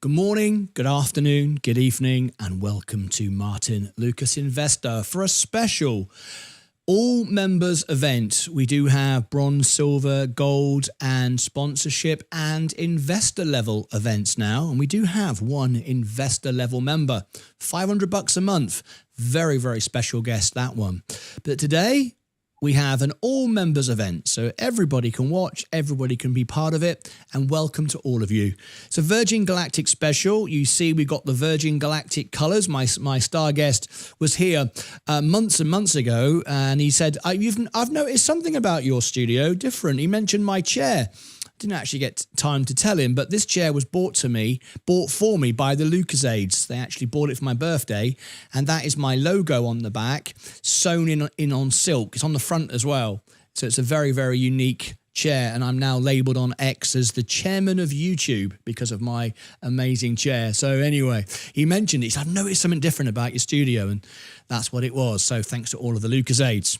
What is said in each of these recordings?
Good morning, good afternoon, good evening, and welcome to Martyn Lucas Investor for a special all members event. We do have bronze, silver, gold, and sponsorship and investor level events now. And we do have one investor level member, $500 a month. Very, very special guest, that one. But today we have an all members event, so everybody can watch, everybody can be part of it, and welcome to all of you. It's a Virgin Galactic special. You see we got the Virgin Galactic colours. My star guest was here months and months ago, and he said, I've noticed something about your studio different. He mentioned my chair. Didn't actually get time to tell him, but this chair was bought for me by the Lucasades. They actually bought it for my birthday, and that is my logo on the back, sewn in on silk. It's on the front as well. So it's a very, very unique chair, and I'm now labelled on X as the chairman of YouTube because of my amazing chair. So anyway, he mentioned it. He said, I've noticed something different about your studio, and that's what it was. So thanks to all of the Lucasades.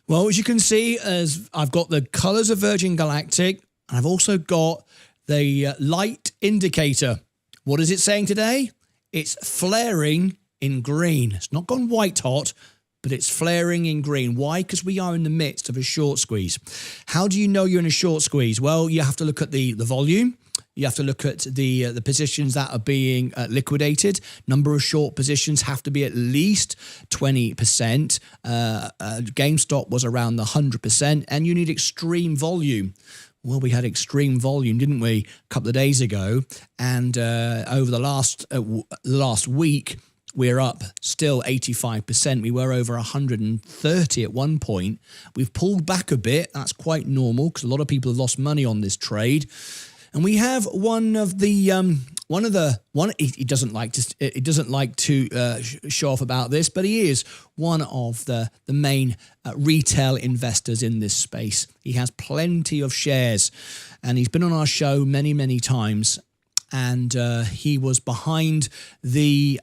Well, as you can see, as I've got the colours of Virgin Galactic, and I've also got the light indicator. What is it saying today? It's flaring in green. It's not gone white hot, but it's flaring in green. Why? Because we are in the midst of a short squeeze. How do you know you're in a short squeeze? Well, you have to look at the volume. You have to look at the positions that are being liquidated. Number of short positions have to be at least 20%. GameStop was around the 100%, and you need extreme volume. Well, we had extreme volume, didn't we, a couple of days ago? And over the last week, we're up still 85%. We were over 130 at one point. We've pulled back a bit. That's quite normal because a lot of people have lost money on this trade. And we have he doesn't like to show off about this, but he is one of the main retail investors in this space. He has plenty of shares, and he's been on our show many, many times. And he was behind the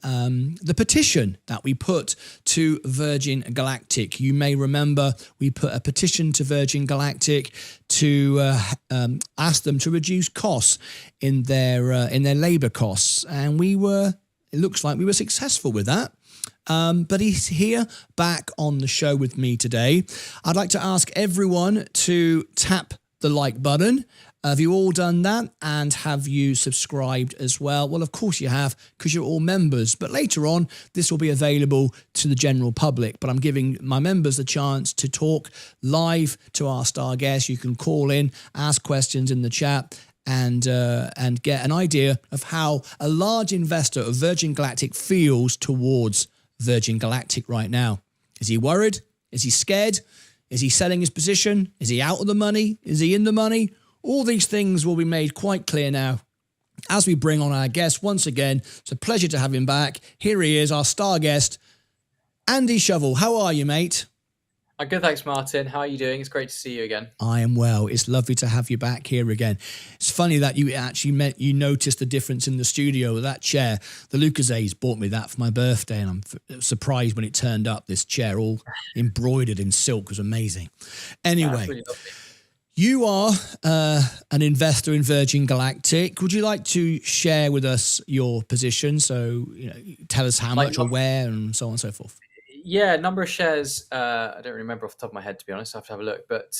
petition that we put to Virgin Galactic. You may remember we put a petition to Virgin Galactic to ask them to reduce costs in their labour costs, and it looks like we were successful with that. But he's here back on the show with me today. I'd like to ask everyone to tap the like button. Have you all done that? And have you subscribed as well? Well, of course you have, because you're all members. But later on, this will be available to the general public. But I'm giving my members the chance to talk live to our star guest. You can call in, ask questions in the chat, and get an idea of how a large investor of Virgin Galactic feels towards Virgin Galactic right now. Is he worried? Is he scared? Is he selling his position? Is he out of the money? Is he in the money? All these things will be made quite clear now as we bring on our guest once again. It's a pleasure to have him back. Here he is, our star guest, Andy Shovel. How are you, mate? I'm good, thanks, Martin. How are you doing? It's great to see you again. I am well. It's lovely to have you back here again. It's funny that you noticed the difference in the studio with that chair. The Lucasades bought me that for my birthday, and I'm surprised when it turned up. This chair all embroidered in silk was amazing. Anyway. That's really lovely. You are an investor in Virgin Galactic. Would you like to share with us your position? So, tell us how much or where and so on and so forth. Yeah, number of shares, I don't remember off the top of my head, to be honest. I have to have a look. But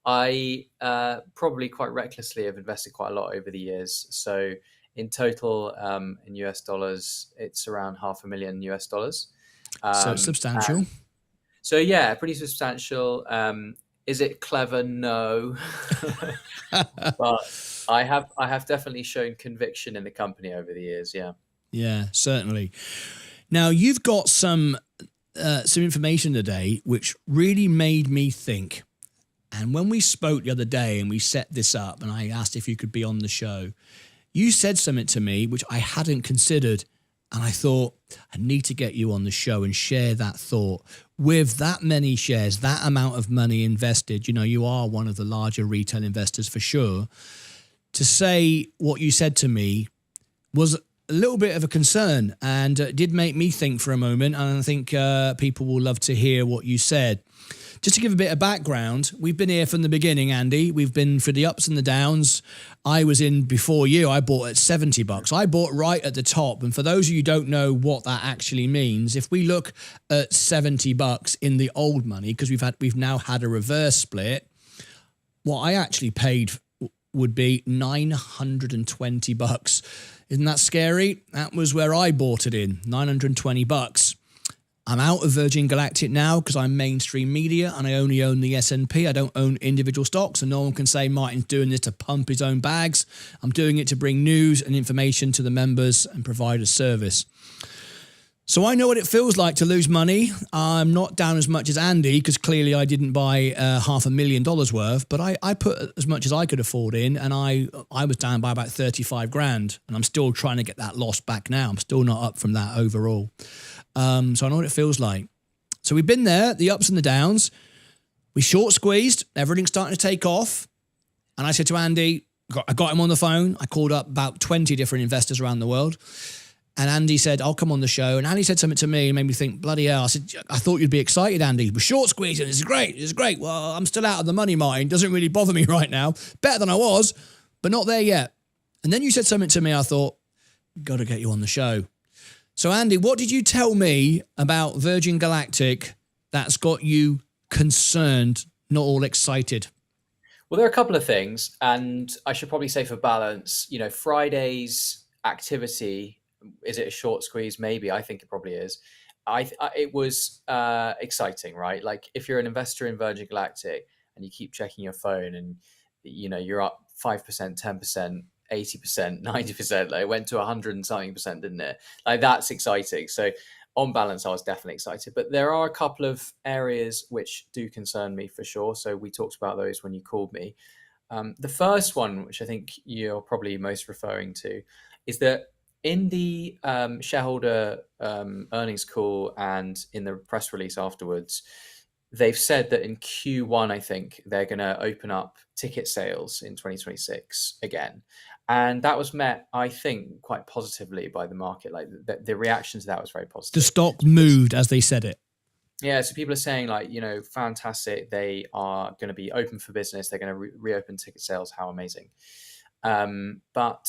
I probably quite recklessly have invested quite a lot over the years. So in total, in US dollars, it's around $500,000 US dollars. So substantial. So yeah, pretty substantial. Is it clever? No. But I have definitely shown conviction in the company over the years. Yeah. Yeah, certainly. Now you've got some information today which really made me think. And when we spoke the other day and we set this up and I asked if you could be on the show, you said something to me which I hadn't considered. And I thought, I need to get you on the show and share that thought. With that many shares, that amount of money invested, you are one of the larger retail investors for sure. To say what you said to me was a little bit of a concern, and did make me think for a moment. And I think people will love to hear what you said. just to give a bit of background, we've been here from the beginning, Andy. We've been through the ups and the downs. I was in before you. I bought at $70. I bought right at the top. And for those of you who don't know what that actually means, if we look at $70 in the old money, because we've now had a reverse split, what I actually paid would be $920. Isn't that scary? That was where I bought it in, $920. I'm out of Virgin Galactic now because I'm mainstream media and I only own the S&P. I don't own individual stocks, and no one can say Martyn's doing this to pump his own bags. I'm doing it to bring news and information to the members and provide a service. So I know what it feels like to lose money. I'm not down as much as Andy because clearly I didn't buy $500,000 worth, but I put as much as I could afford in, and I was down by about 35 grand, and I'm still trying to get that loss back now. I'm still not up from that overall. So I know what it feels like. So we've been there, the ups and the downs. We short squeezed, everything's starting to take off. And I said to Andy, I got him on the phone. I called up about 20 different investors around the world. And Andy said, I'll come on the show. And Andy said something to me and made me think, bloody hell. I said, I thought you'd be excited, Andy. We're short squeezing. This is great. This is great. Well, I'm still out of the money, Martyn. Doesn't really bother me right now. Better than I was, but not there yet. And then you said something to me. I thought, got to get you on the show. So, Andy, what did you tell me about Virgin Galactic that's got you concerned, not all excited? Well, there are a couple of things, and I should probably say for balance, Friday's activity, is it a short squeeze? Maybe. I think it probably is. It was exciting, right? Like if you're an investor in Virgin Galactic and you keep checking your phone and, you're up 5%, 10%, 80%, 90%, like it went to 100 and something percent, didn't it? Like that's exciting. So on balance, I was definitely excited, but there are a couple of areas which do concern me for sure. So we talked about those when you called me. The first one, which I think you're probably most referring to, is that in the shareholder earnings call and in the press release afterwards, they've said that in Q1, I think they're going to open up ticket sales in 2026 again. And that was met, I think, quite positively by the market. Like the reaction to that was very positive. The stock moved as they said it. Yeah, so people are saying like, fantastic. They are going to be open for business. They're going to reopen ticket sales. How amazing. But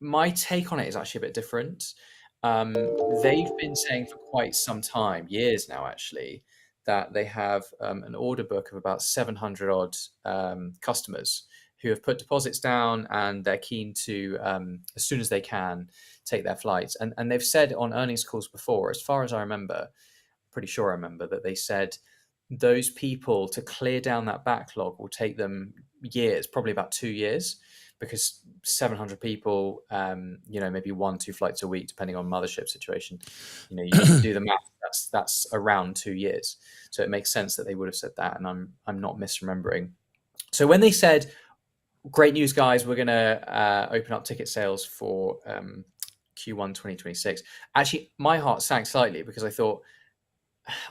my take on it is actually a bit different. They've been saying for quite some time, years now actually, that they have an order book of about 700 odd customers who have put deposits down and they're keen to, as soon as they can, take their flights. And they've said on earnings calls before, as far as I remember, pretty sure I remember, that they said those people to clear down that backlog will take them years, probably about 2 years, because 700 people, maybe 1-2 flights a week, depending on mothership situation, you can do the math. That's around 2 years. So it makes sense that they would have said that, and I'm not misremembering. So when they said, "Great news, guys, we're going to open up ticket sales for Q1 2026," actually my heart sank slightly because I thought,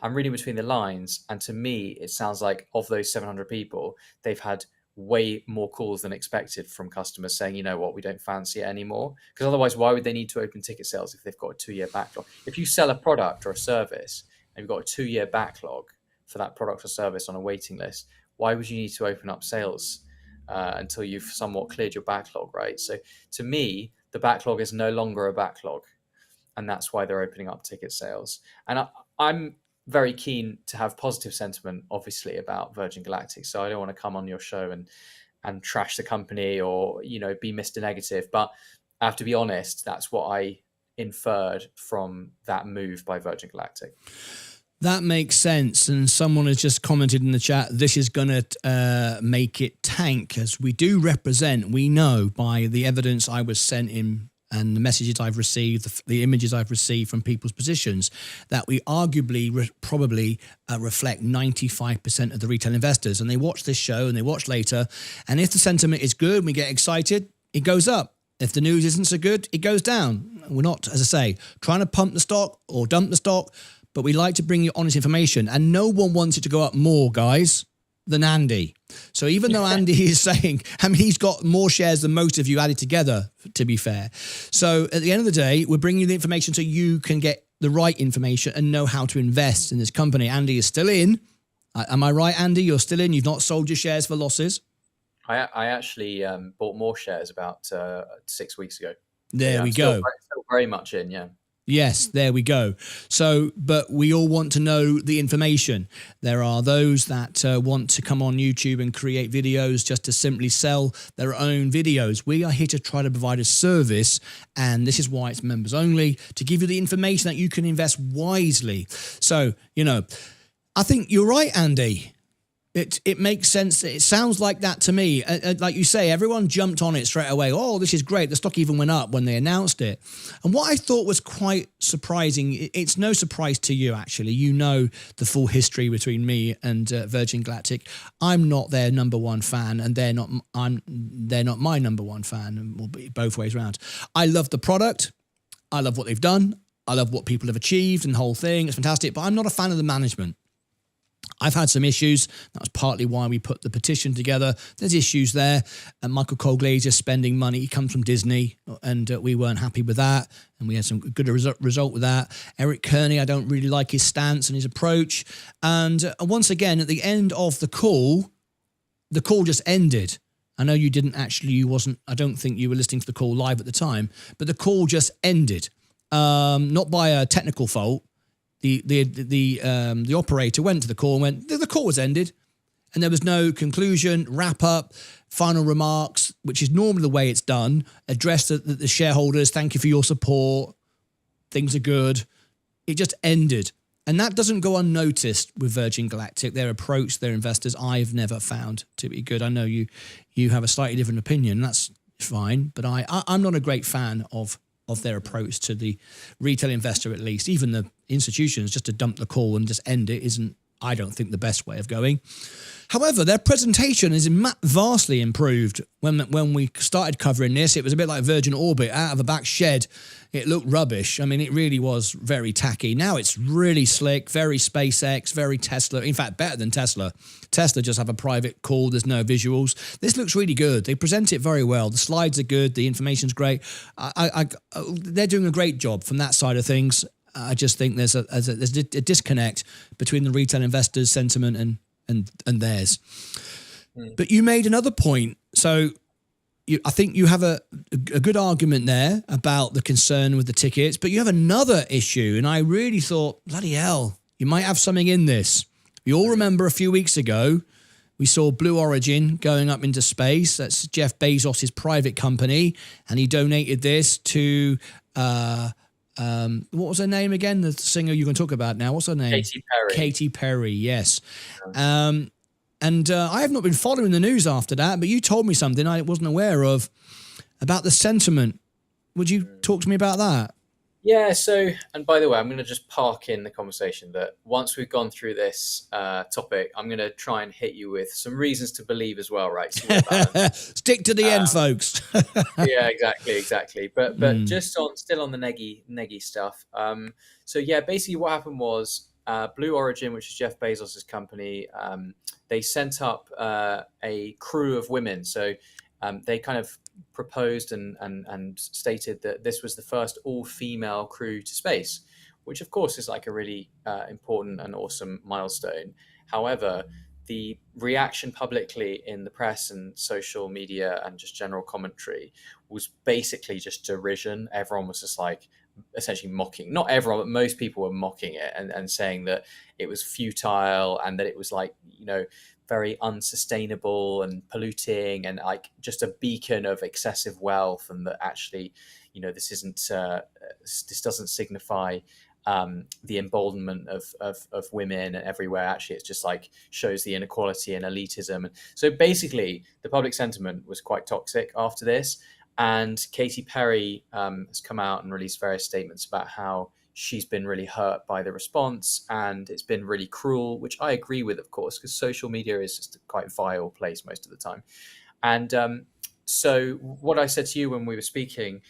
I'm reading between the lines, and to me it sounds like of those 700 people, they've had way more calls than expected from customers saying, you know what, we don't fancy it anymore. Because otherwise, why would they need to open ticket sales if they've got a 2-year backlog? If you sell a product or a service and you've got a 2-year backlog for that product or service on a waiting list, why would you need to open up sales until you've somewhat cleared your backlog, right? So to me, the backlog is no longer a backlog, and that's why they're opening up ticket sales. And I'm very keen to have positive sentiment, obviously, about Virgin Galactic. So I don't want to come on your show and trash the company or, be Mr. Negative. But I have to be honest, that's what I inferred from that move by Virgin Galactic. That makes sense. And someone has just commented in the chat, this is going to make it tank, as we do represent, we know by the evidence I was sent in and the messages I've received, the images I've received from people's positions, that we arguably probably reflect 95% of the retail investors. And they watch this show and they watch later. And if the sentiment is good and we get excited, it goes up. If the news isn't so good, it goes down. We're not, as I say, trying to pump the stock or dump the stock, but we like to bring you honest information. And no one wants it to go up more, guys, than Andy. So even though Andy is saying, he's got more shares than most of you added together, to be fair. So at the end of the day, we're bringing you the information so you can get the right information and know how to invest in this company. Andy is still in. Am I right, Andy? You're still in. You've not sold your shares for losses. I actually bought more shares about 6 weeks ago. So There yeah, we I'm still, go. still very much in. Yeah. Yes, there we go. So, but we all want to know the information. There are those that want to come on YouTube and create videos just to simply sell their own videos. We are here to try to provide a service, and this is why it's members only, to give you the information that you can invest wisely. So, I think you're right, Andy. It makes sense. It sounds like that to me. Like you say, everyone jumped on it straight away. Oh, this is great. The stock even went up when they announced it. And what I thought was quite surprising, it's no surprise to you, actually. You know the full history between me and Virgin Galactic. I'm not their number one fan, and they're not my number one fan, and we'll be both ways around. I love the product. I love what they've done. I love what people have achieved and the whole thing. It's fantastic. But I'm not a fan of the management. I've had some issues. That's partly why we put the petition together. There's issues there. And Michael Colglazier spending money. He comes from Disney, and we weren't happy with that. And we had some good result with that. Eric Kearney, I don't really like his stance and his approach. And once again, at the end of the call just ended. I know you didn't actually, I don't think you were listening to the call live at the time, but the call just ended. Not by a technical fault. The operator went to the call and went, the call was ended, and there was no conclusion, wrap up, final remarks, which is normally the way it's done. Address the shareholders, thank you for your support, things are good. It just ended, and that doesn't go unnoticed with Virgin Galactic. Their approach, their investors, I've never found to be good. I know you have a slightly different opinion. That's fine, but I'm not a great fan of their approach to the retail investor, at least. Even the institutions, just to dump the call and just end it isn't, I don't think, the best way of going. However, their presentation is vastly improved. When we started covering this, it was a bit like Virgin Orbit out of a back shed. It looked rubbish. I mean, it really was very tacky. Now it's really slick, very SpaceX, very Tesla. In fact, better than Tesla. Tesla just have a private call. There's no visuals. This looks really good. They present it very well. The slides are good. The information's great. They're doing a great job from that side of things. I just think there's a disconnect between the retail investors' sentiment and theirs. But you made another point. So I think you have a good argument there about the concern with the tickets, but you have another issue, and I really thought, bloody hell, you might have something in this. We all remember a few weeks ago, we saw Blue Origin going up into space. That's Jeff Bezos' private company, and he donated this to... what was her name again? The singer you're going to talk about now. What's her name? Katy Perry. Katy Perry, yes. And I have not been following the news after that, but you told me something I wasn't aware of about the sentiment. Would you talk to me about that? Yeah, so, and by the way, I'm going to just park in the conversation that once we've gone through this topic, I'm going to try and hit you with some reasons to believe as well, right? So stick to the end, folks. Yeah, exactly. But just still on the neggy stuff. So yeah, basically what happened was Blue Origin, which is Jeff Bezos' company, they sent up a crew of women. So they kind of proposed and stated that this was the first all-female crew to space, which of course is like a really important and awesome milestone. However, the reaction publicly in the press and social media and just general commentary was basically just derision. Everyone was just like essentially mocking, not everyone, but most people were mocking it and saying that it was futile and that it was like, very unsustainable and polluting and like just a beacon of excessive wealth, and that actually, this doesn't signify the emboldenment of women everywhere. Actually, it's just like shows the inequality and elitism. So basically, the public sentiment was quite toxic after this. And Katy Perry has come out and released various statements about how she's been really hurt by the response and it's been really cruel, which I agree with, of course, because social media is just a quite vile place most of the time. And so what I said to you when we were speaking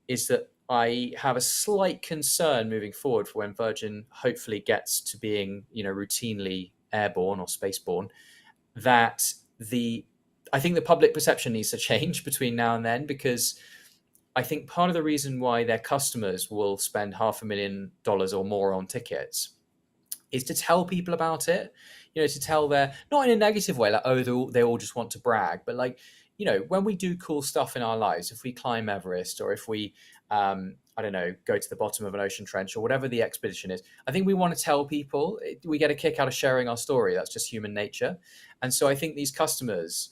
is that I have a slight concern moving forward for when Virgin hopefully gets to being, routinely airborne or spaceborne, that I think the public perception needs to change between now and then, because I think part of the reason why their customers will spend $500,000 or more on tickets is to tell people about it. To tell not in a negative way, like, oh, they all just want to brag, but like, when we do cool stuff in our lives, if we climb Everest, or if we, I don't know, go to the bottom of an ocean trench, or whatever the expedition is, I think we want to tell people. We get a kick out of sharing our story. That's just human nature. And so I think these customers,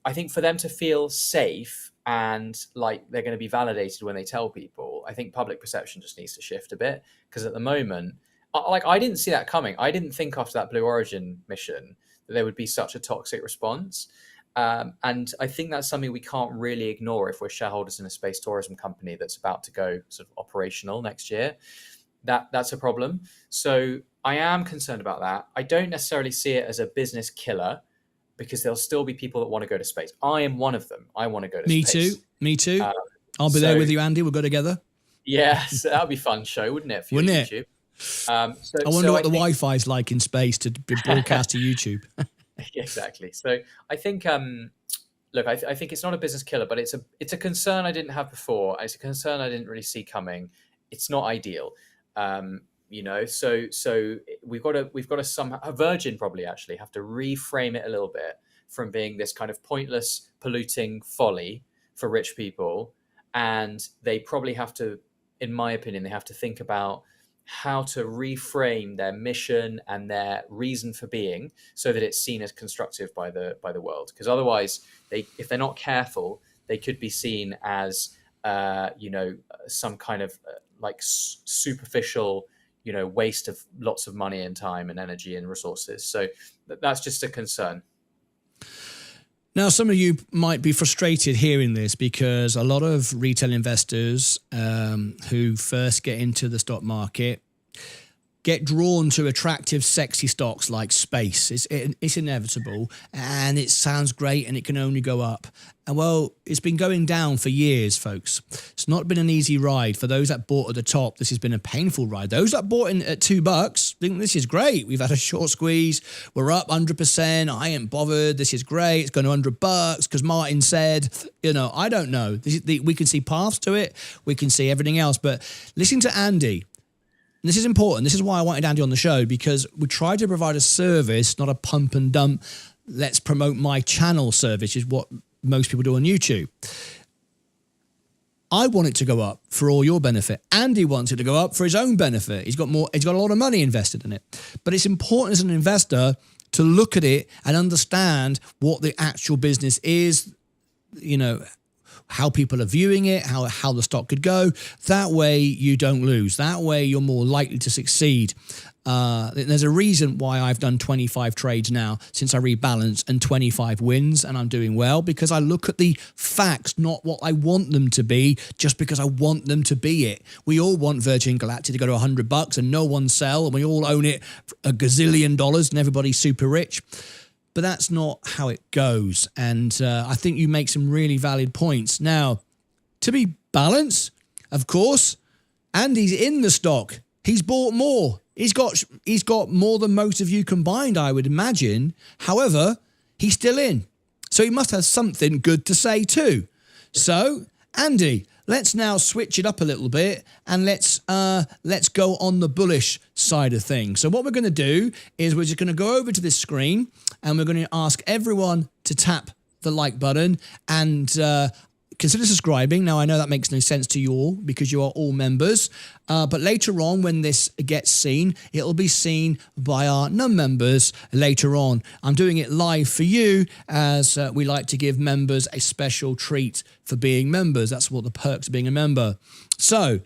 I think for them to feel safe and like they're going to be validated when they tell people, I think public perception just needs to shift a bit. Because at the moment, I didn't see that coming. I didn't think after that Blue Origin mission that there would be such a toxic response. And I think that's something we can't really ignore if we're shareholders in a space tourism company that's about to go sort of operational next year. That's a problem. So I am concerned about that. I don't necessarily see it as a business killer, because there'll still be people that want to go to space. I am one of them. I want to go to space. Me too. I'll be there with you, Andy. We'll go together. Yes, that would be a fun show, wouldn't it? Wouldn't it? YouTube. I wonder what the Wi-Fi's like in space to be broadcast to YouTube. Exactly. So I think, look, I think it's not a business killer, but it's a concern I didn't have before. It's a concern I didn't really see coming. It's not ideal. So we've got to somehow, Virgin probably actually have to reframe it a little bit from being this kind of pointless, polluting folly for rich people. And they probably have to, in my opinion, they have to think about how to reframe their mission and their reason for being so that it's seen as constructive by the world. Because otherwise, if they're not careful, they could be seen as some kind of like superficial, waste of lots of money and time and energy and resources. So that's just a concern. Now, some of you might be frustrated hearing this, because a lot of retail investors who first get into the stock market get drawn to attractive, sexy stocks like space. It's inevitable, and it sounds great, and it can only go up. And well, it's been going down for years, folks. It's not been an easy ride. For those that bought at the top, this has been a painful ride. Those that bought in at $2 think this is great. We've had a short squeeze. We're up 100%. I ain't bothered. This is great. It's going to $100 because Martyn said, I don't know. We can see paths to it. We can see everything else. But listen to Andy. And this is important. This is why I wanted Andy on the show, because we try to provide a service, not a pump and dump. Let's promote my channel service, is what most people do on YouTube. I want it to go up for all your benefit. Andy wants it to go up for his own benefit. He's got a lot of money invested in it. But it's important as an investor to look at it and understand what the actual business is, how people are viewing it, how the stock could go. That way you don't lose. That way you're more likely to succeed. There's a reason why I've done 25 trades now since I rebalanced, and 25 wins, and I'm doing well, because I look at the facts, not what I want them to be, just because I want them to be it. We all want Virgin Galactic to go to $100 and no one sell, and we all own it for $1 gazillion and everybody's super rich. But that's not how it goes. And I think you make some really valid points. Now, to be balanced, of course, Andy's in the stock. He's bought more. He's got more than most of you combined, I would imagine. However, he's still in. So he must have something good to say too. So, Andy, let's now switch it up a little bit, and let's go on the bullish side of things. So what we're going to do is we're just going to go over to this screen, and we're going to ask everyone to tap the like button and consider subscribing. Now, I know that makes no sense to you all because you are all members, but later on when this gets seen, it'll be seen by our non-members later on. I'm doing it live for you, as we like to give members a special treat for being members. That's what the perks of being a member. So,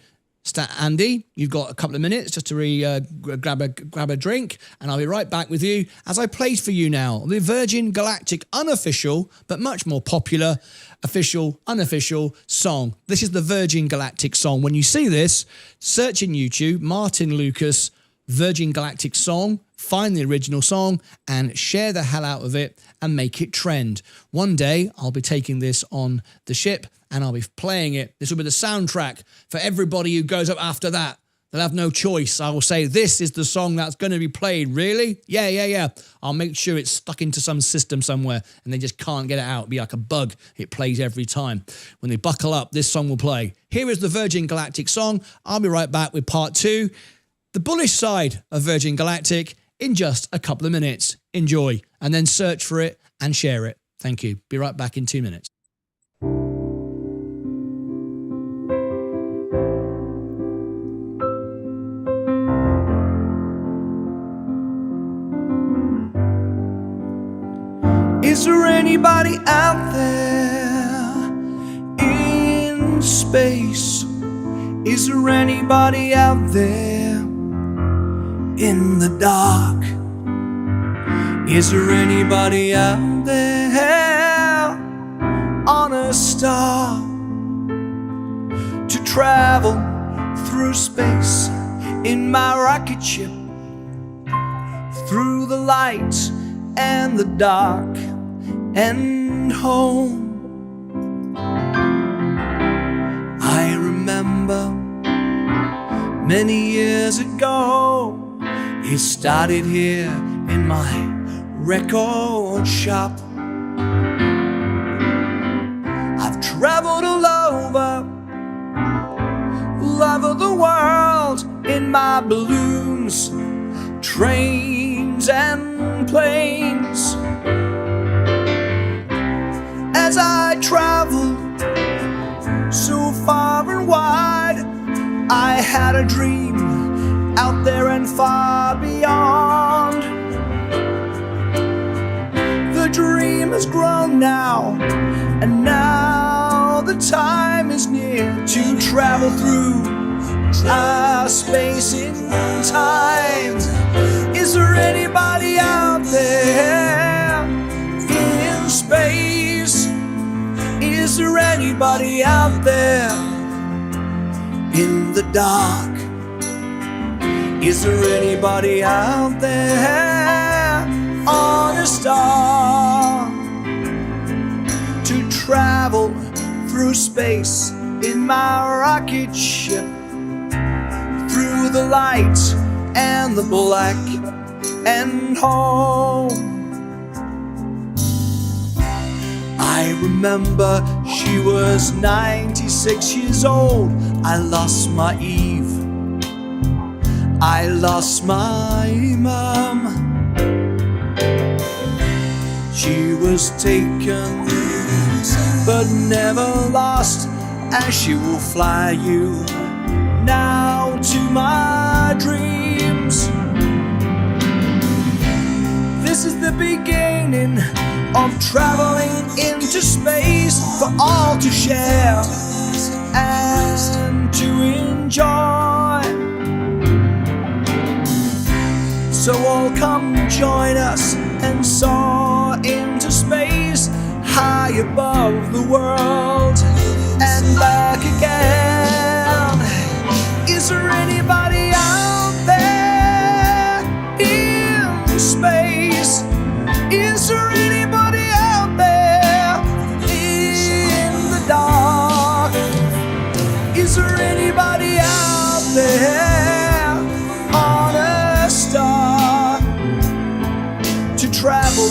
Andy, you've got a couple of minutes just to grab a drink, and I'll be right back with you as I play for you now the Virgin Galactic unofficial but much more popular official, unofficial song. This is the Virgin Galactic song. When you see this, search in YouTube, Martyn Lucas, Virgin Galactic song, find the original song and share the hell out of it and make it trend. One day I'll be taking this on the ship and I'll be playing it. This will be the soundtrack for everybody who goes up after that. They'll have no choice. I will say, this is the song that's going to be played. Really? Yeah. I'll make sure it's stuck into some system somewhere and they just can't get it out. It'll be like a bug. It plays every time. When they buckle up, this song will play. Here is the Virgin Galactic song. I'll be right back with part 2. the bullish side of Virgin Galactic in just a couple of minutes. Enjoy, and then search for it and share it. Thank you. Be right back in 2 minutes. Is there anybody out there in space? Is there anybody out there in the dark? Is there anybody out there on a star to travel through space in my rocket ship, through the light and the dark and home? I remember many years ago, it started here in my record shop. I've traveled all over the world in my balloons, trains and planes. As I traveled so far and wide, I had a dream out there and far beyond. The dream has grown now, and now the time is near to travel through space in time. Is there anybody out there in space? Is there anybody out there in the dark? Is there anybody out there on a star to travel through space in my rocket ship, through the light and the black and home? I remember she was 96 years old. I lost my Eve, I lost my mum. She was taken but never lost, as she will fly you now to my dreams. This is the beginning of traveling into space for all to share and to enjoy. So all come join us and soar into space, high above the world and back again. Is there anybody out there in space? Is there anybody out there in the dark? Is there anybody out there on a star to travel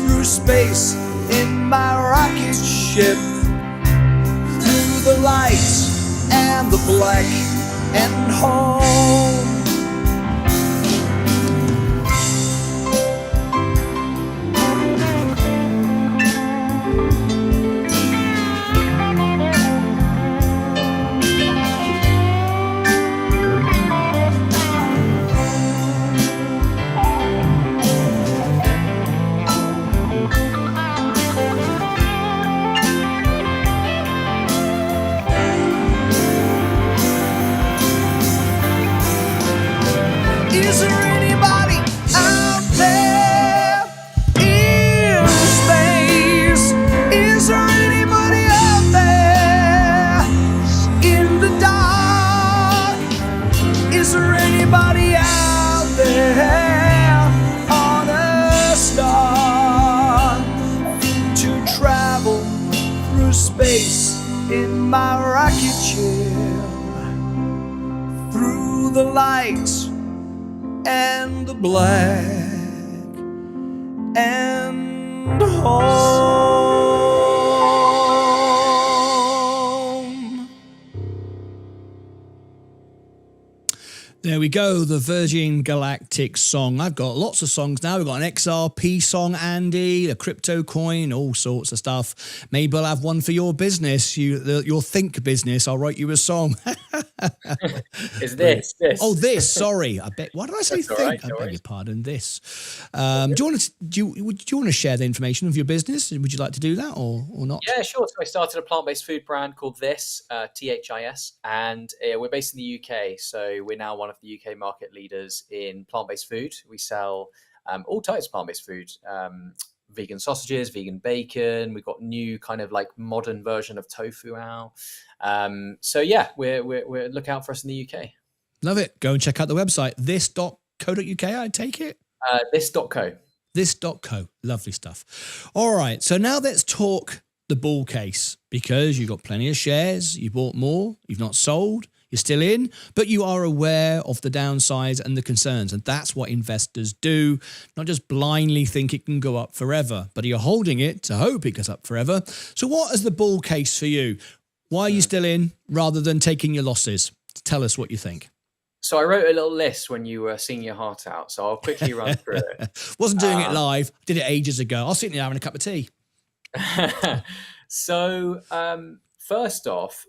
through space in my rocket ship, through the light and the black and home? Is there anybody out there in space? Is there anybody out there in the dark? Is there anybody out there on a star to travel through space in my rocket ship, through the lights and the black and home? There we go. The Virgin Galactic song. I've got lots of songs now. We've got an XRP song, Andy, a crypto coin, all sorts of stuff. Maybe I'll have one for your business, your Think business. I'll write you a song. Is this? Oh, this. Sorry. Why did I say That's all think? right, no I beg worries. your pardon. This. Do you want to share the information of your business? Would you like to do that or not? Yeah, sure. So I started a plant-based food brand called This, THIS, and we're based in the UK. So we're now one of the UK market leaders in plant-based food. We sell all types of plant-based food, vegan sausages, vegan bacon. We've got new kind of like modern version of tofu now. So yeah, we're look out for us in the UK. Love it. Go and check out the website, this.co.uk, I take it. This.co. This.co. Lovely stuff. All right. So now let's talk the bull case, because you've got plenty of shares. You bought more. You've not sold. You're still in, but you are aware of the downsides and the concerns. And that's what investors do. Not just blindly think it can go up forever, but you're holding it to hope it goes up forever. So what is the bull case for you? Why are you still in rather than taking your losses? Tell us what you think. So I wrote a little list when you were singing your heart out. So I'll quickly run through it. Wasn't doing it live. Did it ages ago. I was sitting there having a cup of tea. So first off,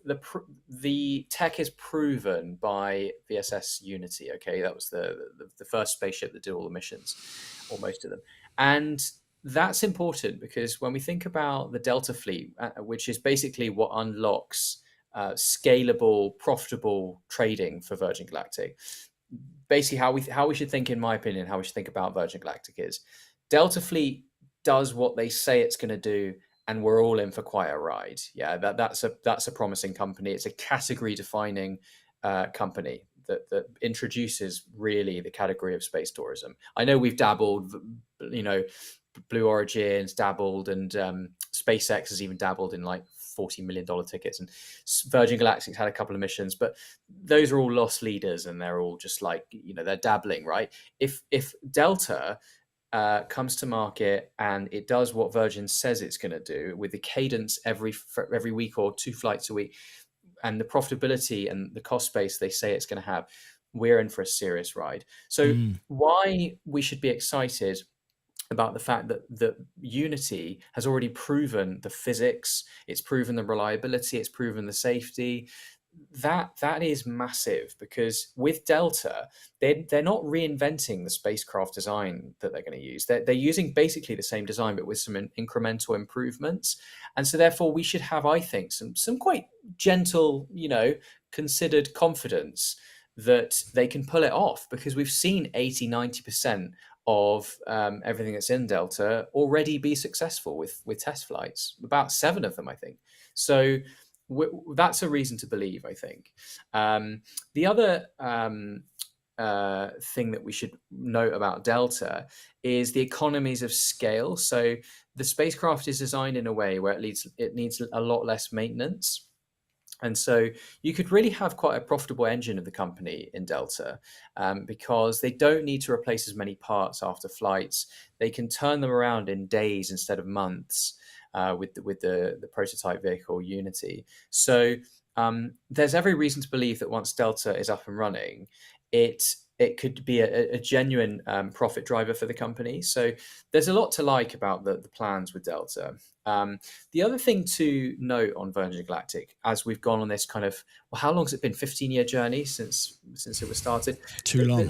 the tech is proven by VSS Unity. Okay, that was the first spaceship that did all the missions, or most of them, and that's important because when we think about the Delta fleet, which is basically what unlocks scalable, profitable trading for Virgin Galactic. Basically, how we should think, in my opinion, how we should think about Virgin Galactic is Delta Fleet does what they say it's going to do, and we're all in for quite a ride. Yeah, that's a promising company. It's a category-defining company that introduces really the category of space tourism. I know we've dabbled, Blue Origin's dabbled, and SpaceX has even dabbled in like $40 million tickets, and Virgin Galactic's had a couple of missions, but those are all lost leaders, and they're all just like, they're dabbling, right? If Delta comes to market and it does what Virgin says it's going to do, with the cadence every week or 2 flights a week, and the profitability and the cost base they say it's going to have, we're in for a serious ride. So why we should be excited about the fact that Unity has already proven the physics, it's proven the reliability, it's proven the safety. That is massive, because with Delta, they're not reinventing the spacecraft design that they're going to use. They're using basically the same design, but with some incremental improvements. And so therefore we should have, I think, some quite gentle, considered confidence that they can pull it off, because we've seen 80-90% of everything that's in Delta already be successful with test flights, about 7 of them, I think. So that's a reason to believe, I think. The other thing that we should note about Delta is the economies of scale. So the spacecraft is designed in a way where it needs a lot less maintenance. And so you could really have quite a profitable engine of the company in Delta, because they don't need to replace as many parts after flights. They can turn them around in days instead of months with the prototype vehicle Unity. So there's every reason to believe that once Delta is up and running, it could be a genuine profit driver for the company. So there's a lot to like about the plans with Delta. The other thing to note on Virgin Galactic, as we've gone on this kind of, how long has it been? 15-year journey since it was started. Too long.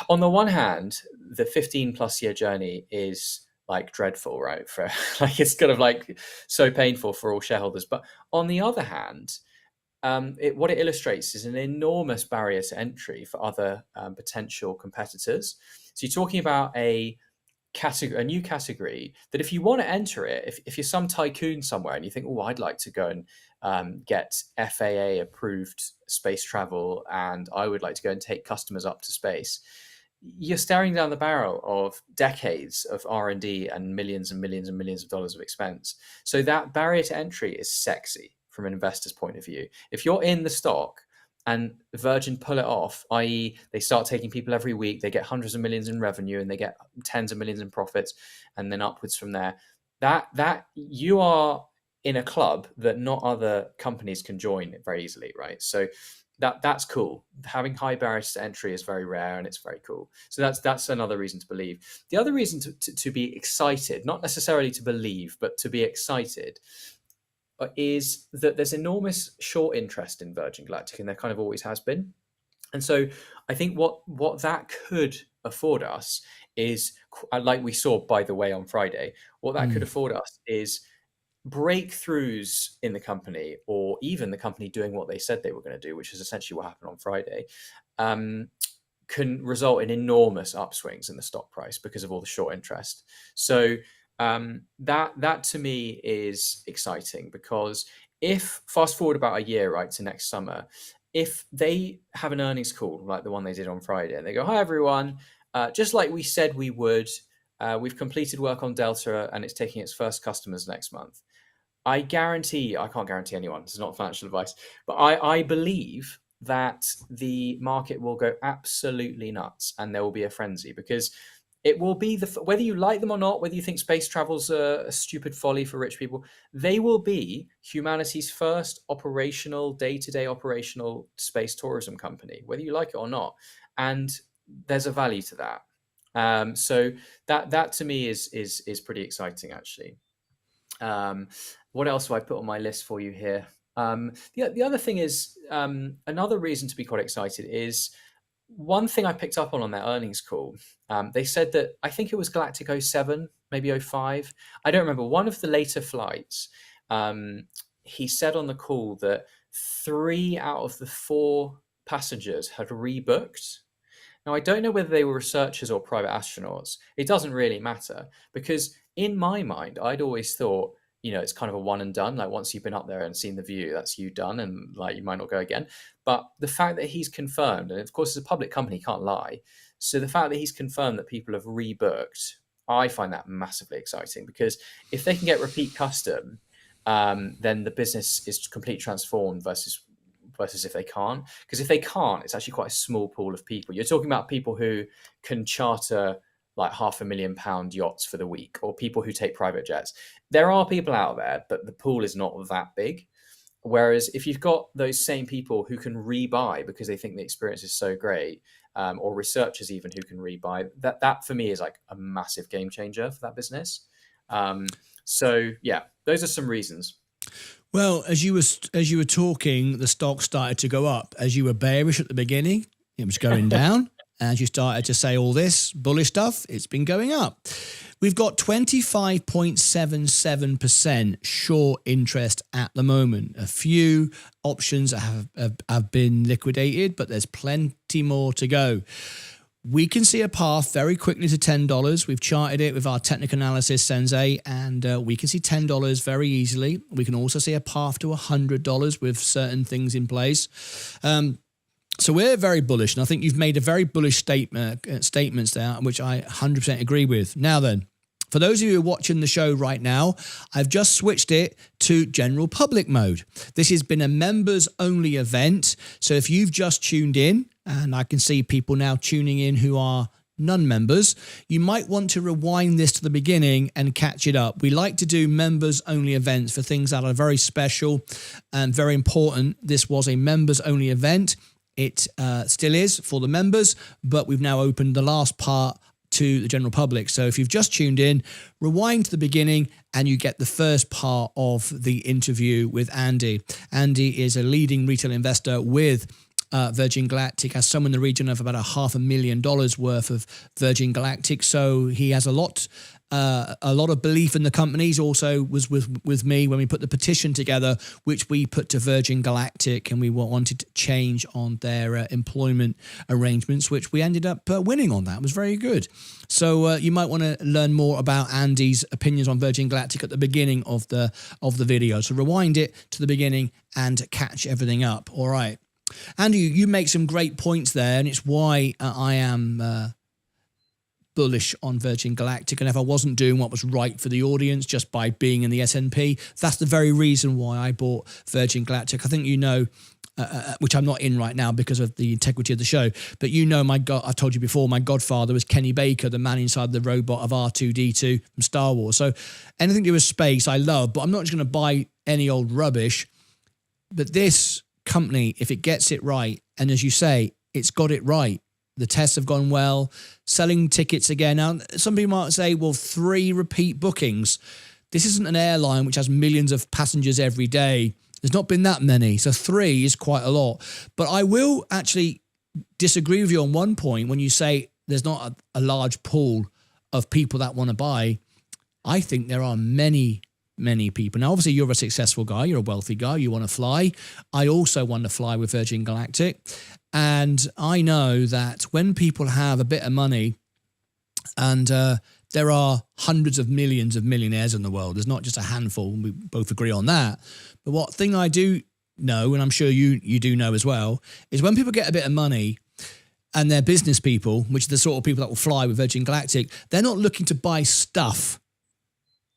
On the one hand, the 15+ year journey is like dreadful, right? For like, it's kind of like so painful for all shareholders. But on the other hand, what it illustrates is an enormous barrier to entry for other potential competitors. So you're talking about a new category that, if you want to enter it, if you're some tycoon somewhere and you think, oh, I'd like to go and get FAA approved space travel, and I would like to go and take customers up to space, you're staring down the barrel of decades of R&D and millions and millions and millions of dollars of expense. So that barrier to entry is sexy from an investor's point of view. If you're in the stock and Virgin pull it off, i.e. they start taking people every week, they get hundreds of millions in revenue and they get tens of millions in profits, and then upwards from there, that you are in a club that not other companies can join very easily, right? So that's cool. Having high barriers to entry is very rare, and it's very cool. So that's another reason to believe. The other reason to be excited, not necessarily to believe, but to be excited, is that there's enormous short interest in Virgin Galactic, and there kind of always has been. And so I think what that could afford us is, like we saw, by the way, on Friday, what that could afford us is breakthroughs in the company, or even the company doing what they said they were going to do, which is essentially what happened on Friday, can result in enormous upswings in the stock price because of all the short interest. So that to me is exciting, because if fast forward about a year, right, to next summer, if they have an earnings call like the one they did on Friday, and they go, "Hi everyone, just like we said we would, we've completed work on Delta and it's taking its first customers next month." I can't guarantee anyone, this is not financial advice, but I believe that the market will go absolutely nuts, and there will be a frenzy, because it will be whether you like them or not, whether you think space travel's a stupid folly for rich people, they will be humanity's first operational, day-to-day operational space tourism company, whether you like it or not. And there's a value to that. So that to me is pretty exciting, actually. What else have I put on my list for you here? The other thing is, another reason to be quite excited is one thing I picked up on their earnings call. They said that, I think it was Galactic 07, maybe 05. I don't remember. One of the later flights, he said on the call that 3 out of the 4 passengers had rebooked. Now, I don't know whether they were researchers or private astronauts. It doesn't really matter, because in my mind, I'd always thought, it's kind of a one and done. Like, once you've been up there and seen the view, that's you done, and like you might not go again. But the fact that he's confirmed, and of course, it's a public company, he can't lie. So the fact that he's confirmed that people have rebooked, I find that massively exciting, because if they can get repeat custom, then the business is completely transformed versus if they can't. Because if they can't, it's actually quite a small pool of people. You're talking about people who can charter like £500,000 yachts for the week, or people who take private jets. There are people out there, but the pool is not that big. Whereas if you've got those same people who can rebuy because they think the experience is so great, or researchers even who can rebuy, that for me is like a massive game changer for that business. So yeah, those are some reasons. Well, as you were talking, the stock started to go up. As you were bearish at the beginning, it was going down. As you started to say all this bullish stuff, it's been going up. We've got 25.77% short interest at the moment. A few options have been liquidated, but there's plenty more to go. We can see a path very quickly to $10. We've charted it with our technical analysis sensei, and we can see $10 very easily. We can also see a path to $100 with certain things in place. So we're very bullish, and I think you've made a very bullish statements there, which I 100% agree with. Now then, for those of you who are watching the show right now, I've just switched it to general public mode. This has been a members-only event, so if you've just tuned in, and I can see people now tuning in who are non-members, you might want to rewind this to the beginning and catch it up. We like to do members-only events for things that are very special and very important. This was a members-only event. It still is for the members, but we've now opened the last part to the general public. So if you've just tuned in, rewind to the beginning and you get the first part of the interview with Andy. Andy is a leading retail investor with Virgin Galactic, has some in the region of about $500,000 worth of Virgin Galactic. So he has a lot of belief in the company. He also was with me when we put the petition together, which we put to Virgin Galactic, and we wanted to change on their employment arrangements, which we ended up winning on. That it was very good. So you might want to learn more about Andy's opinions on Virgin Galactic at the beginning of the video. So rewind it to the beginning and catch everything up. All right. Andy, you make some great points there, and it's why I am bullish on Virgin Galactic. And if I wasn't doing what was right for the audience just by being in the S&P, that's the very reason why I bought Virgin Galactic. I think you know, which I'm not in right now because of the integrity of the show, but you know, I've told you before, my godfather was Kenny Baker, the man inside the robot of R2-D2 from Star Wars. So anything to do with space I love, but I'm not just going to buy any old rubbish. But this company, if it gets it right, and as you say, it's got it right, the tests have gone well, selling tickets again. Now, some people might say, well, 3 repeat bookings. This isn't an airline which has millions of passengers every day. There's not been that many. So 3 is quite a lot. But I will actually disagree with you on one point when you say there's not a large pool of people that want to buy. I think there are many people. Now, obviously, you're a successful guy. You're a wealthy guy. You want to fly. I also want to fly with Virgin Galactic. And I know that when people have a bit of money, and there are hundreds of millions of millionaires in the world. There's not just a handful. We both agree on that. But what thing I do know, and I'm sure you do know as well, is when people get a bit of money and they're business people, which are the sort of people that will fly with Virgin Galactic, they're not looking to buy stuff.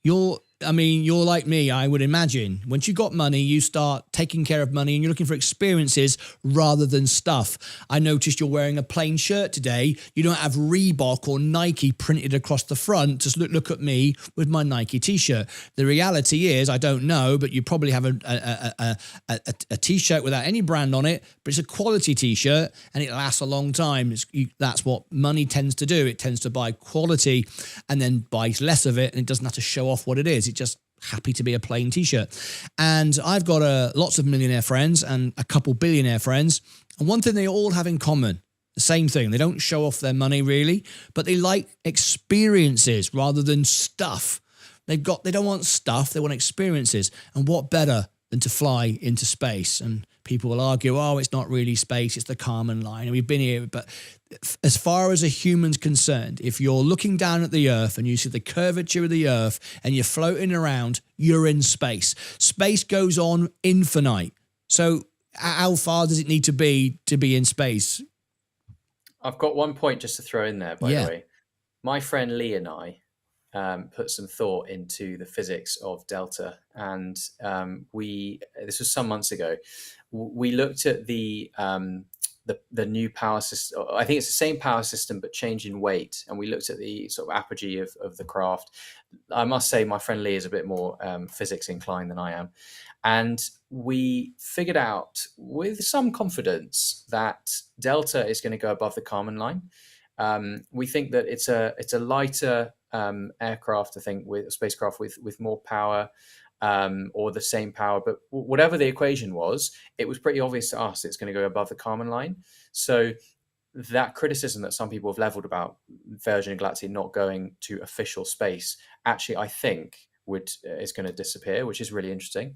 You're like me, I would imagine. Once you got money, you start taking care of money and you're looking for experiences rather than stuff. I noticed you're wearing a plain shirt today. You don't have Reebok or Nike printed across the front. Just look at me with my Nike t-shirt. The reality is, I don't know, but you probably have a t-shirt without any brand on it, but it's a quality t-shirt and it lasts a long time. That's what money tends to do. It tends to buy quality and then buys less of it, and it doesn't have to show off what it is. It's just happy to be a plain t-shirt. And I've got lots of millionaire friends and a couple billionaire friends. And one thing they all have in common, the same thing. They don't show off their money really, but they like experiences rather than stuff. They don't want stuff. They want experiences. And what better than to fly into space? And people will argue, oh, it's not really space. It's the Kármán line. And we've been here. But as far as a human's concerned, if you're looking down at the Earth and you see the curvature of the Earth and you're floating around, you're in space. Space goes on infinite. So how far does it need to be in space? I've got one point just to throw in there, by the way. My friend Lee and I put some thought into the physics of delta, and this was some months ago. We looked at the new power system. I think it's the same power system but change in weight, and we looked at the sort of apogee of the craft. I must say my friend Lee is a bit more physics inclined than I am, and we figured out with some confidence that delta is going to go above the Kármán line. We think that it's a lighter aircraft, I think, with a spacecraft with more power, or the same power, but whatever the equation was, it was pretty obvious to us it's going to go above the Kármán line. So that criticism that some people have leveled about Virgin Galactic not going to official space, actually, I think is going to disappear, which is really interesting.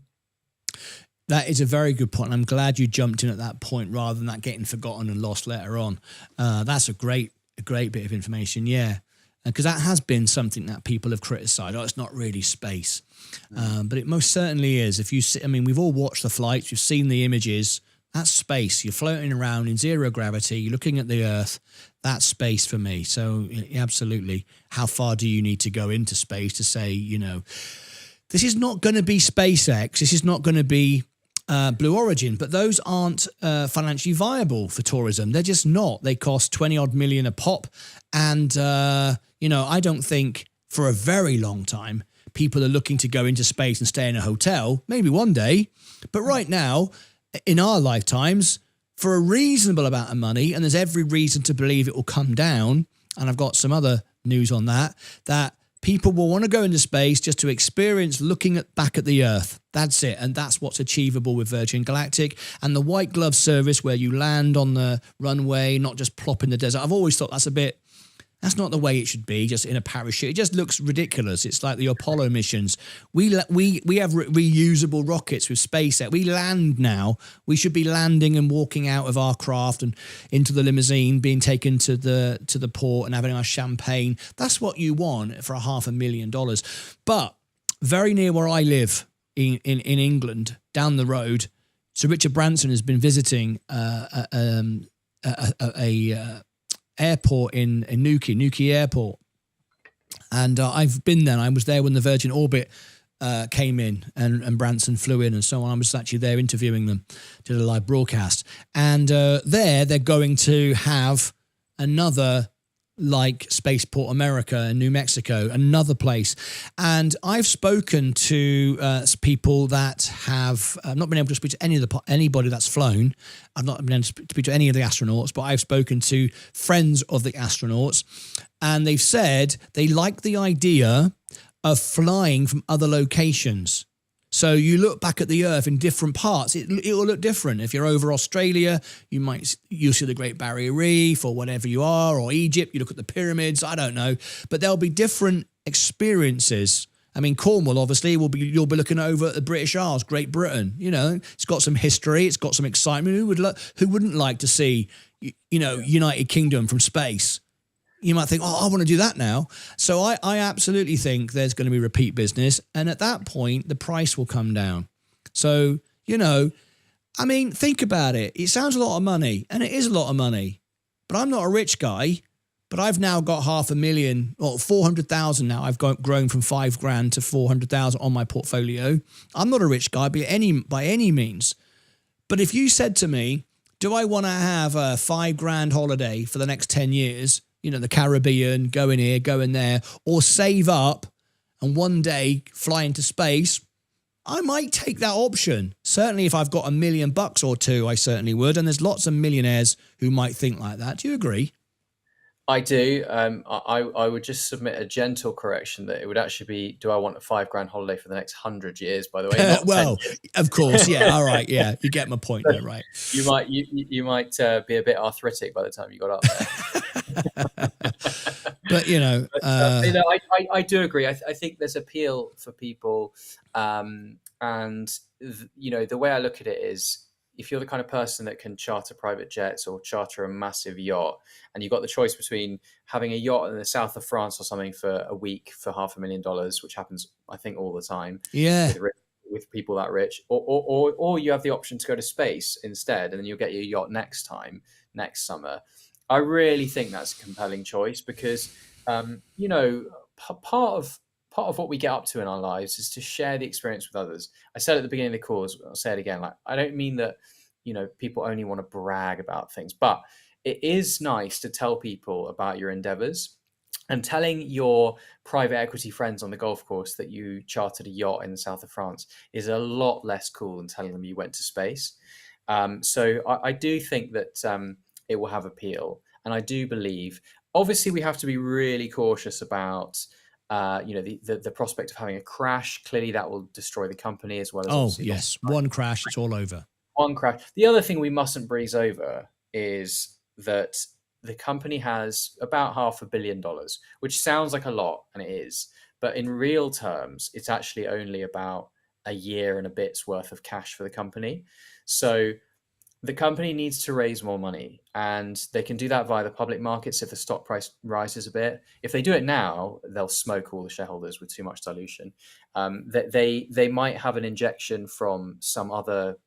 That is a very good point. I'm glad you jumped in at that point rather than that getting forgotten and lost later on. That's a great bit of information, yeah. Because that has been something that people have criticised. Oh, it's not really space. But it most certainly is. If you see, we've all watched the flights. You've seen the images. That's space. You're floating around in zero gravity. You're looking at the Earth. That's space for me. So absolutely. How far do you need to go into space to say, this is not going to be SpaceX. This is not going to be Blue Origin, but those aren't financially viable for tourism. They're just not. They cost 20 odd million a pop. And, I don't think for a very long time, people are looking to go into space and stay in a hotel, maybe one day. But right now, in our lifetimes, for a reasonable amount of money, and there's every reason to believe it will come down, and I've got some other news on that people will want to go into space just to experience looking back at the Earth. That's it. And that's what's achievable with Virgin Galactic. And the white glove service where you land on the runway, not just plop in the desert. I've always thought that's not the way it should be, just in a parachute. It just looks ridiculous. It's like the Apollo missions. We have reusable rockets with SpaceX. We land now. We should be landing and walking out of our craft and into the limousine, being taken to the port and having our champagne. That's what you want for $500,000. But very near where I live in England, down the road, Sir Richard Branson has been visiting a airport in Newquay Airport, and I've been there. I was there when the Virgin Orbit came in and Branson flew in and so on. I was actually there interviewing them, did a live broadcast, and they're going to have another like Spaceport America in New Mexico, another place. And I've spoken to people that have not been able to speak to anybody that's flown. I've not been able to speak to any of the astronauts, but I've spoken to friends of the astronauts, and they've said they like the idea of flying from other locations. So you look back at the Earth in different parts, it will look different. If you're over Australia, you'll see the Great Barrier Reef or whatever you are, or Egypt, you look at the pyramids, I don't know. But there'll be different experiences. I mean, Cornwall, obviously, you'll be looking over at the British Isles, Great Britain. You know, it's got some history, it's got some excitement. Who wouldn't like to see, United Kingdom from space? You might think, I want to do that now. So I absolutely think there's going to be repeat business. And at that point, the price will come down. So, I mean, think about it. It sounds a lot of money, and it is a lot of money. But I'm not a rich guy, but I've now got 500,000, or 400,000 now. I've grown from $5,000 to 400,000 on my portfolio. I'm not a rich guy by any means. But if you said to me, do I want to have a $5,000 holiday for the next 10 years? The Caribbean, going here, going there, or save up and one day fly into space, I might take that option. Certainly if I've got $1 million or two, I certainly would. And there's lots of millionaires who might think like that. Do you agree? I do. I would just submit a gentle correction that it would actually be, do I want a $5,000 holiday for the next 100 years, by the way? Not Well, 10 years. Of course. Yeah. All right. Yeah. You get my point there, right? You might be a bit arthritic by the time you got up there. But, I do agree. I think there's appeal for people. The way I look at it is, if you're the kind of person that can charter private jets or charter a massive yacht, and you've got the choice between having a yacht in the south of France or something for a week for $500,000, which happens, I think, all the time. Yeah. With people that rich, or you have the option to go to space instead, and then you'll get your yacht next summer. I really think that's a compelling choice because, part of what we get up to in our lives is to share the experience with others. I said at the beginning of the call, I'll say it again, like, I don't mean that, people only want to brag about things, but it is nice to tell people about your endeavors. And telling your private equity friends on the golf course that you chartered a yacht in the south of France is a lot less cool than telling them you went to space. So I do think that it will have appeal. And I do believe, obviously, we have to be really cautious about the prospect of having a crash. Clearly, that will destroy the company as well as. Oh, yes. One crash, it's all over. One crash. The other thing we mustn't breeze over is that the company has about $500 million, which sounds like a lot, and it is. But in real terms, it's actually only about a year and a bit's worth of cash for the company. So the company needs to raise more money, and they can do that via the public markets if the stock price rises a bit. If they do it now, they'll smoke all the shareholders with too much dilution. They might have an injection from some other,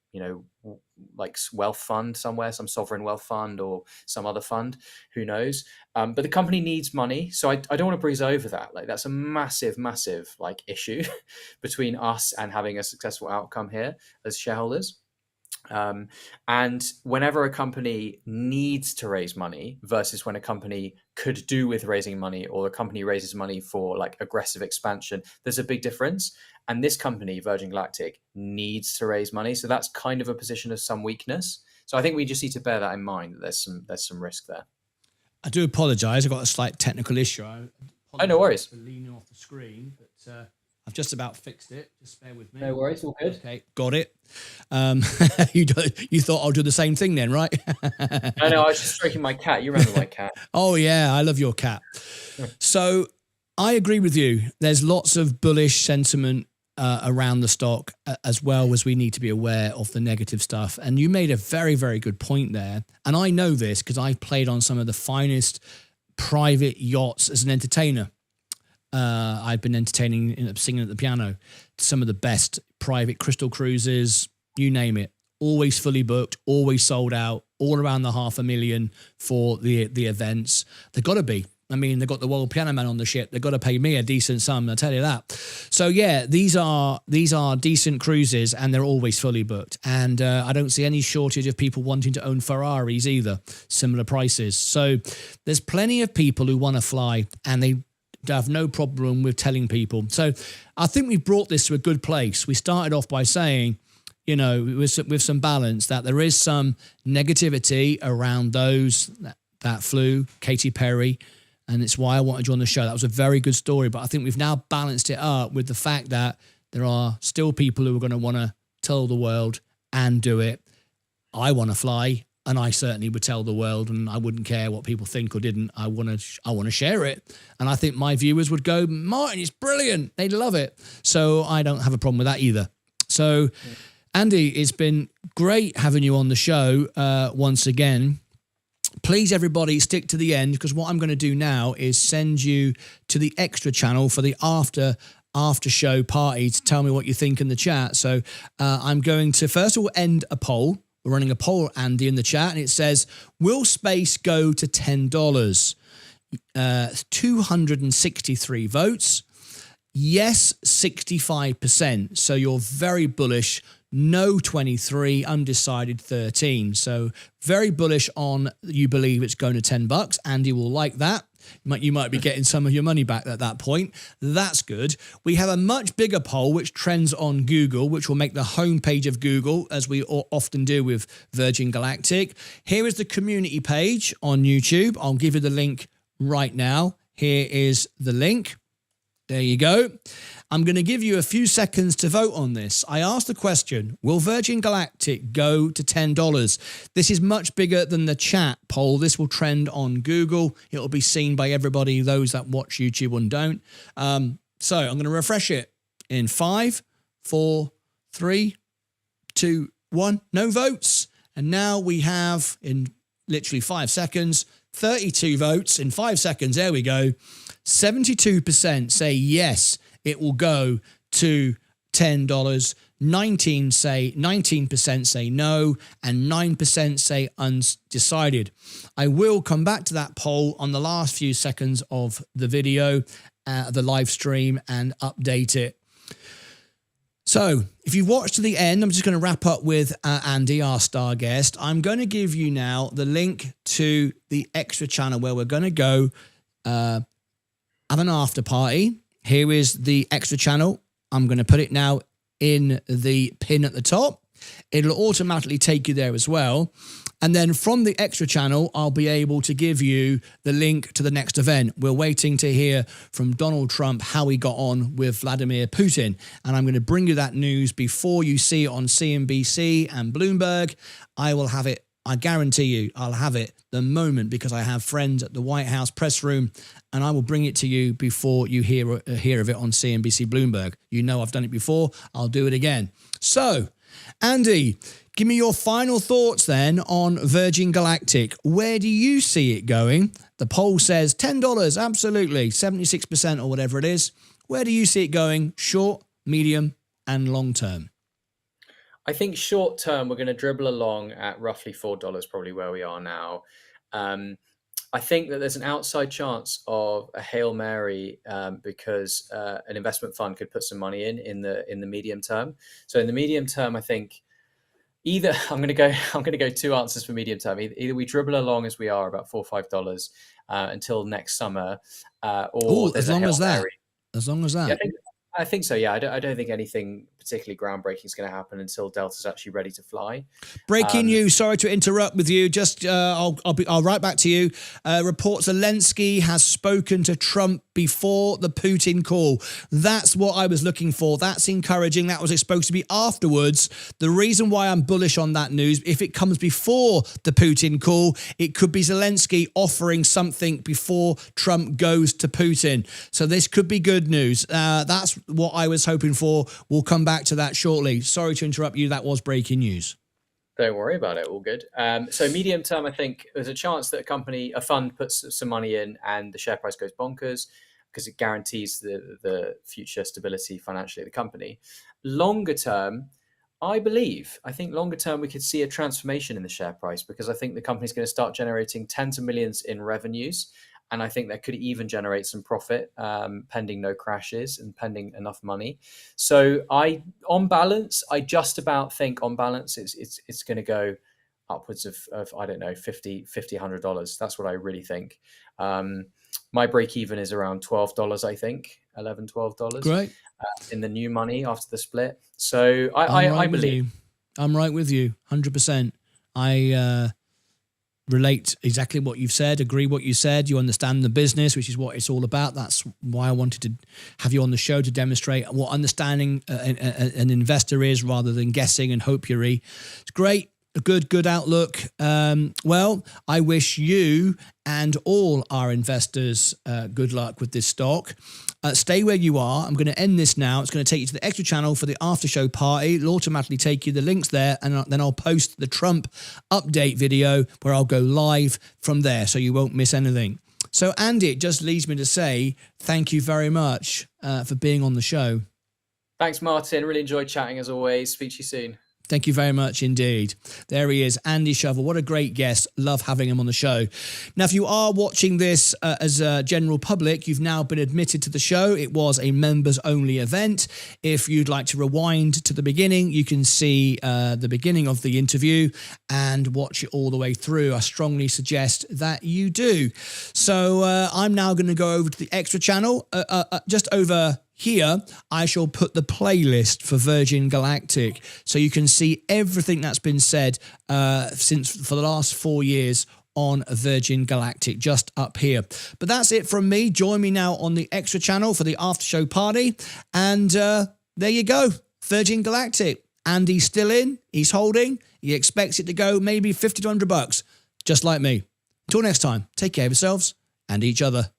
like wealth fund somewhere, some sovereign wealth fund or some other fund, who knows? But the company needs money. So I don't want to breeze over that. Like, that's a massive, massive issue between us and having a successful outcome here as shareholders. And whenever a company needs to raise money versus when a company could do with raising money, or the company raises money for aggressive expansion, there's a big difference. And this company, Virgin Galactic, needs to raise money. So that's kind of a position of some weakness. So I think we just need to bear that in mind, that there's some risk there. I do apologize. I've got a slight technical issue. No worries. For leaning off the screen, but I've just about fixed it. Just bear with me. No worries, all good. Okay, got it. You thought I'll do the same thing then, right? No, I was just stroking my cat. You remember my cat? Oh, yeah, I love your cat. So I agree with you. There's lots of bullish sentiment around the stock, as well as we need to be aware of the negative stuff. And you made a very, very good point there. And I know this because I've played on some of the finest private yachts as an entertainer. I've been entertaining, singing at the piano, some of the best private crystal cruises, you name it, always fully booked, always sold out, all around the $500,000 for the events. They've got to be. I mean, they've got the World Piano Man on the ship. They've got to pay me a decent sum, I'll tell you that. So yeah, these are decent cruises, and they're always fully booked. And I don't see any shortage of people wanting to own Ferraris either, similar prices. So there's plenty of people who want to fly, and they have no problem with telling people. So I think we've brought this to a good place. We started off by saying, you know, with some balance, that there is some negativity around those that flew, Katy Perry, and it's why I wanted you on the show. That was a very good story, but I think we've now balanced it up with the fact that there are still people who are going to want to tell the world and do it. I want to fly, and I certainly would tell the world, and I wouldn't care what people think or didn't. I want to share it, and I think my viewers would go, Martyn, it's brilliant. They'd love it. So I don't have a problem with that either. So, Andy, it's been great having you on the show once again. Please, everybody, stick to the end, because what I'm going to do now is send you to the extra channel for the after show party to tell me what you think in the chat. So I'm going to first of all end a poll. We're running a poll, Andy, in the chat, and it says, will space go to $10? 263 votes. Yes, 65%. So you're very bullish. No, 23, undecided 13. So very bullish on you believe it's going to $10. Andy will like that. You might be getting some of your money back at that point. That's good. We have a much bigger poll which trends on Google, which will make the homepage of Google, as we often do with Virgin Galactic. Here is the community page on YouTube. I'll give you the link right now. Here is the link. There you go. I'm going to give you a few seconds to vote on this. I asked the question, will Virgin Galactic go to $10? This is much bigger than the chat poll. This will trend on Google. It'll be seen by everybody, those that watch YouTube and don't. So I'm going to refresh it in 5, 4, 3, 2, 1. No votes. And now we have, in literally 5 seconds, 32 votes in 5 seconds. There we go. 72% say yes, it will go to $10. 19% say no, and 9% say undecided. I will come back to that poll on the last few seconds of the video, the live stream, and update it. So if you've watched to the end, I'm just going to wrap up with Andy, our star guest. I'm going to give you now the link to the extra channel where we're going to go have an after party. Here is the extra channel. I'm going to put it now in the pin at the top. It'll automatically take you there as well. And then from the extra channel, I'll be able to give you the link to the next event. We're waiting to hear from Donald Trump how he got on with Vladimir Putin. And I'm going to bring you that news before you see it on CNBC and Bloomberg. I will have it. I guarantee you I'll have it the moment, because I have friends at the White House press room, and I will bring it to you before you hear of it on CNBC Bloomberg. You know I've done it before. I'll do it again. So, Andy, give me your final thoughts then on Virgin Galactic. Where do you see it going? The poll says $10, absolutely, 76% or whatever it is. Where do you see it going, short, medium, and long term? I think short term, we're going to dribble along at roughly $4, probably where we are now. I think that there's an outside chance of a Hail Mary because an investment fund could put some money in the medium term. So in the medium term, I think either I'm going to go two answers for medium term. Either we dribble along as we are, about $4 or $5 until next summer, or as long as that. As long as that. Yeah, I think so. Yeah, I don't think anything particularly groundbreaking is going to happen until Delta's actually ready to fly. Breaking news. Sorry to interrupt with you. Just I'll write back to you. Reports Zelensky has spoken to Trump before the Putin call. That's what I was looking for. That's encouraging. That was supposed to be afterwards. The reason why I'm bullish on that news, if it comes before the Putin call, it could be Zelensky offering something before Trump goes to Putin. So this could be good news. That's what I was hoping for. We'll come back to that shortly. Sorry to interrupt you. That was breaking news. Don't worry about it. All good. So medium term, I think there's a chance that a fund puts some money in and the share price goes bonkers because it guarantees the future stability financially of the company. Longer term, I think longer term, we could see a transformation in the share price because I think the company's going to start generating tens of millions in revenues. and I think that could even generate some profit, pending no crashes and pending enough money. So I just about think on balance it's going to go upwards of I don't know, $50, $100. That's what I really think. My break even is around $12, I think, $11, $12. Great. In the new money after the split. So I believe. I'm right with you, 100%. I relate exactly what you've said, agree what you said. You understand the business, which is what it's all about. That's why I wanted to have you on the show, to demonstrate what understanding an investor is rather than guessing and hopiary. It's great. A good outlook. Well, I wish you and all our investors good luck with this stock. Stay where you are. I'm going to end this now. It's going to take you to the extra channel for the after show party. It'll automatically take you the links there, and then I'll post the Trump update video where I'll go live from there, so you won't miss anything. So, Andy, it just leaves me to say thank you very much for being on the show. Thanks, Martin. Really enjoyed chatting as always. Speak to you soon. Thank you very much indeed. There he is, Andy Shovel. What a great guest. Love having him on the show. Now, if you are watching this as a general public, you've now been admitted to the show. It was a members-only event. If you'd like to rewind to the beginning, you can see the beginning of the interview and watch it all the way through. I strongly suggest that you do. So I'm now going to go over to the extra channel. Just over here, I shall put the playlist for Virgin Galactic, so you can see everything that's been said for the last 4 years on Virgin Galactic, just up here. But that's it from me. Join me now on the extra channel for the after show party, and there you go, Virgin Galactic. Andy's still in. He's holding. He expects it to go maybe $50 to $100, just like me. Until next time, take care of yourselves and each other.